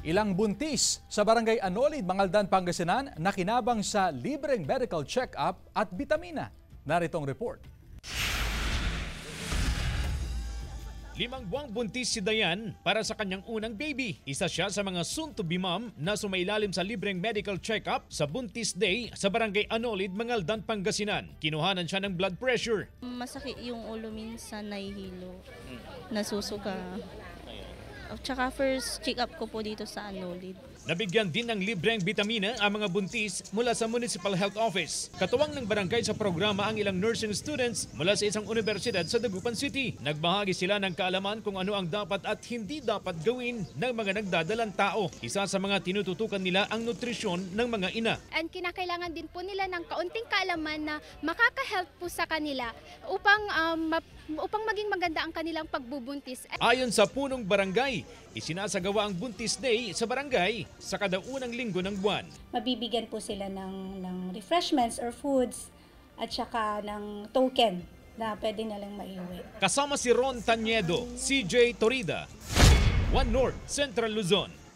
Ilang buntis sa Barangay Anolid, Mangaldan, Pangasinan na kinabang sa libreng medical check-up at bitamina. Narito ang report. 5 buwang buntis si Dayan para sa kanyang unang baby. Isa siya sa mga soon-to-be mom na sumailalim sa libreng medical check-up sa Buntis Day sa Barangay Anolid, Mangaldan, Pangasinan. Kinuhanan siya ng blood pressure. Masakit yung ulo minsan, nahihilo, nasusuka. At saka first check-up ko po dito sa Anolid. Nabigyan din ng libreng bitamina ang mga buntis mula sa Municipal Health Office. Katuwang ng barangay sa programa ang ilang nursing students mula sa isang universidad sa Dagupan City. Nagbahagi sila ng kaalaman kung ano ang dapat at hindi dapat gawin ng mga nagdadalang tao. Isa sa mga tinututukan nila ang nutrisyon ng mga ina. And kinakailangan din po nila ng kaunting kaalaman na makaka-help po sa kanila upang maging maganda ang kanilang pagbubuntis. Ayon sa punong barangay, isinasagawa ang Buntis Day sa barangay sa kada unang linggo ng buwan. Mabibigyan po sila ng refreshments or foods at saka ng token na pwede nalang maiuwi. Kasama si Ron Tanyedo, CJ Torida, One North, Central Luzon.